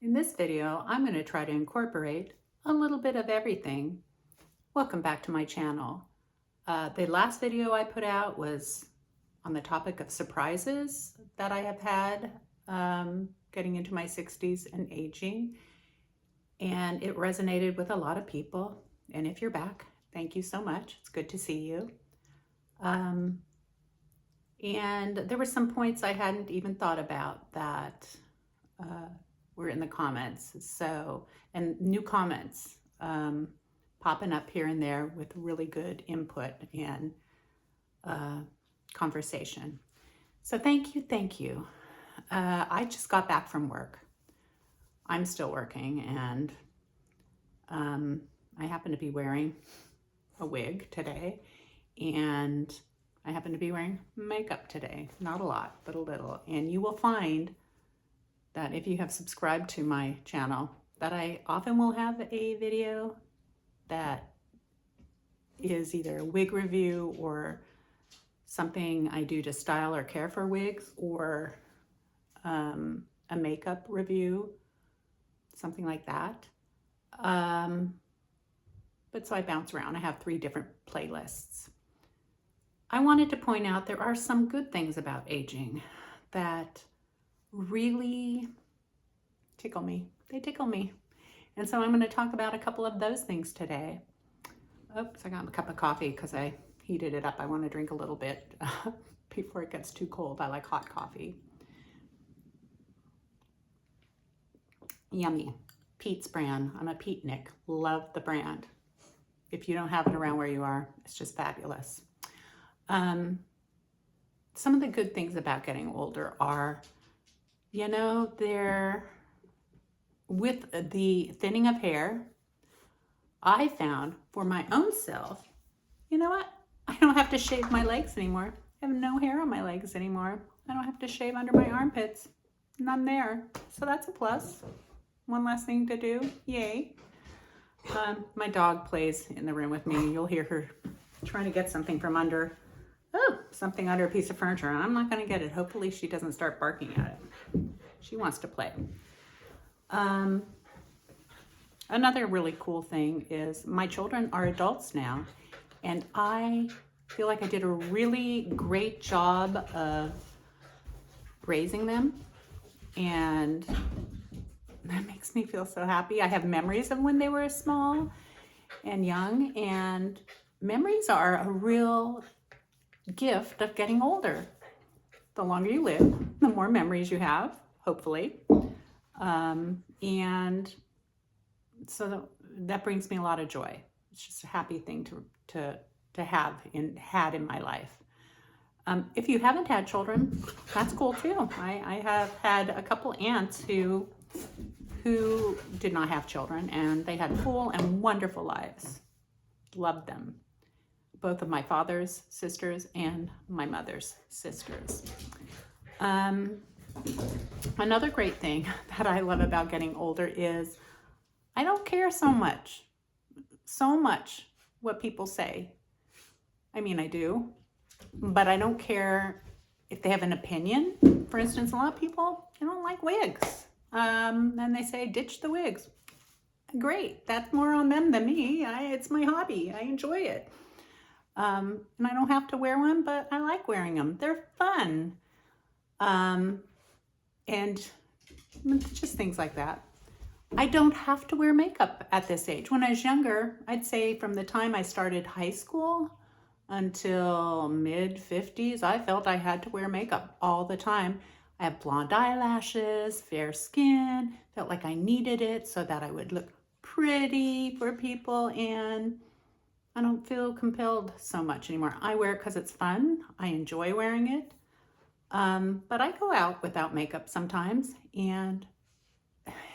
In this video, I'm going to try to incorporate a little bit of everything. Welcome back to my channel. The last video I put out was on the topic of surprises that I have had getting into my 60s and aging. And it resonated with a lot of people. And if you're back, thank you so much. It's good to see you. And there were some points I hadn't even thought about that were in the comments. So, and new comments popping up here and there with really good input and conversation. So thank you. I just got back from work. I'm still working, and I happen to be wearing a wig today, and I happen to be wearing makeup today. Not a lot, but a little. And you will find that if you have subscribed to my channel, that I often will have a video that is either a wig review or something I do to style or care for wigs, or a makeup review, something like that. But so I bounce around. I have 3 different playlists. I wanted to point out there are some good things about aging that really tickle me. They tickle me. And so I'm going to talk about a couple of those things today. Oops, I got a cup of coffee because I heated it up. I want to drink a little bit before it gets too cold. I like hot coffee. Yummy. PEETS brand. I'm a Peetnik. Love the brand. If you don't have it around where you are, it's just fabulous. Some of the good things about getting older are, you know, they're with the thinning of hair. I found for my own self, you know what? I don't have to shave my legs anymore. I have no hair on my legs anymore. I don't have to shave under my armpits. None there. So that's a plus. One less thing to do. Yay. My dog plays in the room with me. You'll hear her trying to get something from under, something under a piece of furniture. And I'm not going to get it. Hopefully she doesn't start barking at it. She wants to play. Another really cool thing is my children are adults now, and I feel like I did a really great job of raising them, and that makes me feel so happy. I have memories of when they were small and young, and memories are a real gift of getting older. The longer you live, the more memories you have, hopefully. And so that brings me a lot of joy. It's just a happy thing to have had in my life. If you haven't had children, that's cool too. I have had a couple aunts who did not have children, and they had full and wonderful lives. Loved them. Both of my father's sisters and my mother's sisters. Another great thing that I love about getting older is I don't care so much what people say. I mean, I do, but I don't care if they have an opinion. For instance, a lot of people, they don't like wigs. And they say, ditch the wigs. Great. That's more on them than me. It's my hobby. I enjoy it. And I don't have to wear one, but I like wearing them. They're fun. And just things like that. I don't have to wear makeup at this age. When I was younger, I'd say from the time I started high school until mid-50s, I felt I had to wear makeup all the time. I have blonde eyelashes, fair skin, felt like I needed it so that I would look pretty for people, and I don't feel compelled so much anymore. I wear it because it's fun. I enjoy wearing it. But I go out without makeup sometimes, and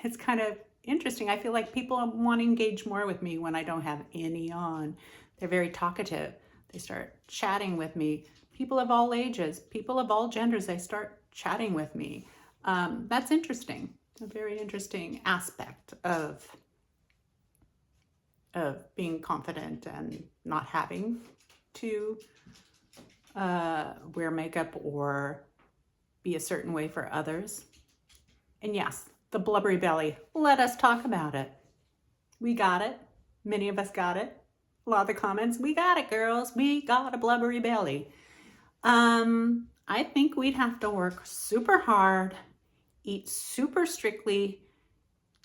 it's kind of interesting. I feel like people want to engage more with me when I don't have any on. They're very talkative. They start chatting with me. People of all ages, people of all genders, they start chatting with me. That's interesting. A very interesting aspect of being confident and not having to wear makeup or be a certain way for others. And yes, the blubbery belly. Let us talk about it. We got it. Many of us got it. A lot of the comments, we got it, girls. We got a blubbery belly. I think we'd have to work super hard, eat super strictly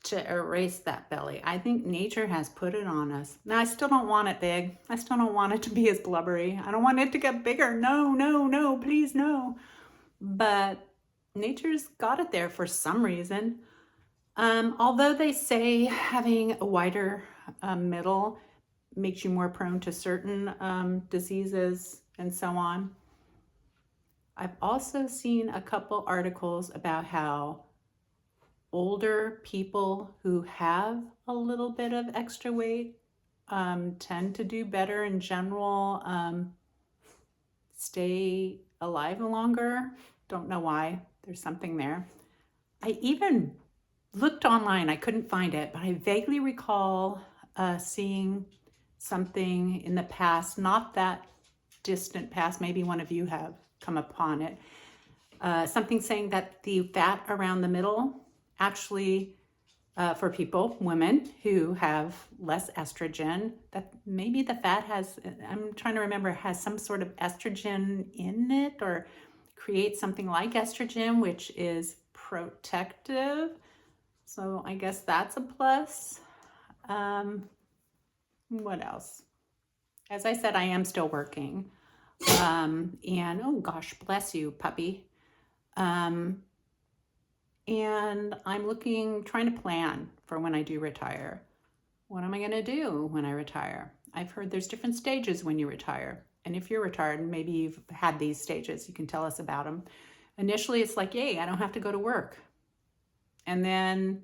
to erase that belly. I think nature has put it on us. Now, I still don't want it big. I still don't want it to be as blubbery. I don't want it to get bigger. No, no, no, please no. But nature's got it there for some reason. Although they say having a wider middle makes you more prone to certain diseases and so on. I've also seen a couple articles about how older people who have a little bit of extra weight tend to do better in general, stay alive longer. Don't know why. There's something there. I even looked online. I couldn't find it, but I vaguely recall seeing something in the past, not that distant past, maybe one of you have come upon it, something saying that the fat around the middle actually, for people, women who have less estrogen, that maybe the fat has, I'm trying to remember, has some sort of estrogen in it or creates something like estrogen, which is protective. So I guess that's a plus. What else? As I said, I am still working. And oh gosh, bless you, puppy. And I'm trying to plan for when I do retire. What am I going to do when I retire? I've heard there's different stages when you retire. And if you're retired, maybe you've had these stages, you can tell us about them. Initially, it's like, yay, I don't have to go to work. And then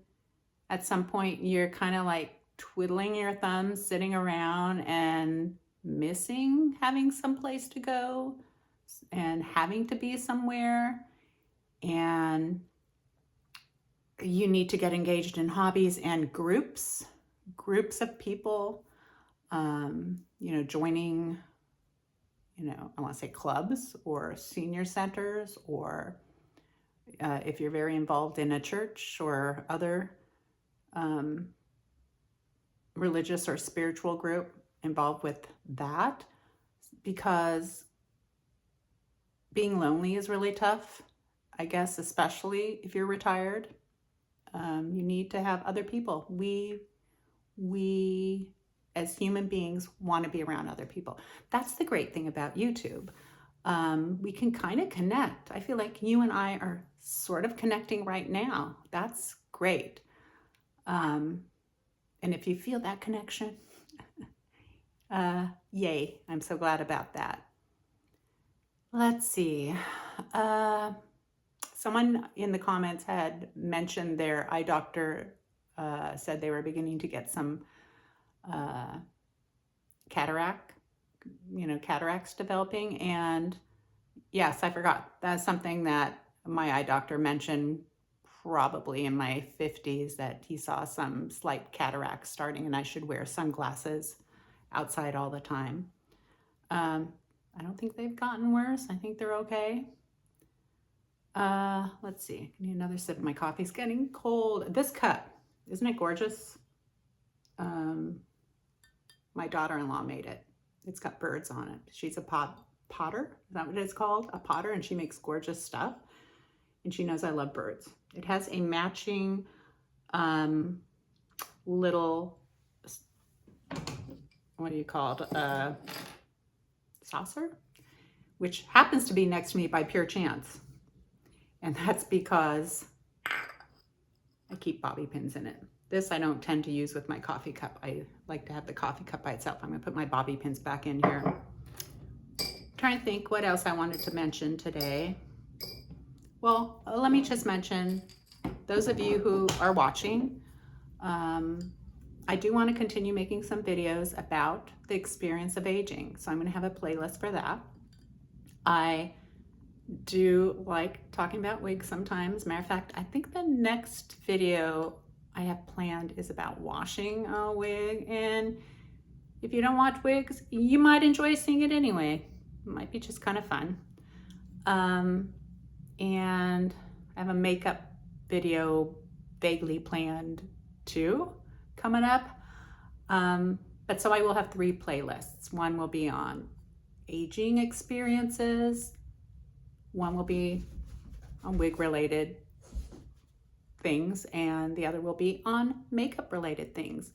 at some point, you're kind of like twiddling your thumbs, sitting around and missing having some place to go and having to be somewhere. And you need to get engaged in hobbies and groups of people, joining, I want to say clubs or senior centers, or if you're very involved in a church or other religious or spiritual group, involved with that, because being lonely is really tough, I guess, especially if you're retired. You need to have other people. We as human beings want to be around other people. That's the great thing about YouTube. We can kind of connect. I feel like you and I are sort of connecting right now. That's great. And if you feel that connection, yay, I'm so glad about that. Let's see. Someone in the comments had mentioned their eye doctor said they were beginning to get some cataracts developing. And yes, I forgot. That's something that my eye doctor mentioned probably in my 50s, that he saw some slight cataracts starting and I should wear sunglasses outside all the time. I don't think they've gotten worse. I think they're okay. Let's see. I need another sip of my coffee. It's getting cold. This cup, isn't it gorgeous? My daughter-in-law made it. It's got birds on it. She's a potter. Is that what it's called? A potter, and she makes gorgeous stuff. And she knows I love birds. It has a matching little, what do you call it? Saucer, which happens to be next to me by pure chance. And that's because I keep bobby pins in it. This I don't tend to use with my coffee cup. I like to have the coffee cup by itself. I'm gonna put my bobby pins back in here. I'm trying to think what else I wanted to mention today. Well, let me just mention, those of you who are watching, I do want to continue making some videos about the experience of aging. So I'm going to have a playlist for that. I do like talking about wigs sometimes. Matter of fact, I think the next video I have planned is about washing a wig. And if you don't watch wigs, you might enjoy seeing it anyway. It might be just kind of fun. And I have a makeup video vaguely planned too coming up. But so I will have 3 playlists. One will be on aging experiences. One will be on wig related things, and the other will be on makeup related things.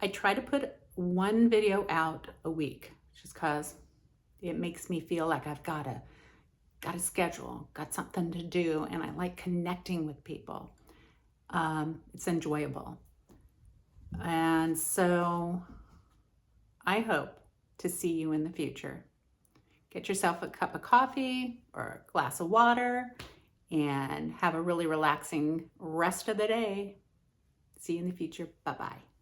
I try to put 1 video out a week just because it makes me feel like I've got a schedule, got something to do, and I like connecting with people. It's enjoyable. And so I hope to see you in the future. Get yourself a cup of coffee or a glass of water and have a really relaxing rest of the day. See you in the future. Bye-bye.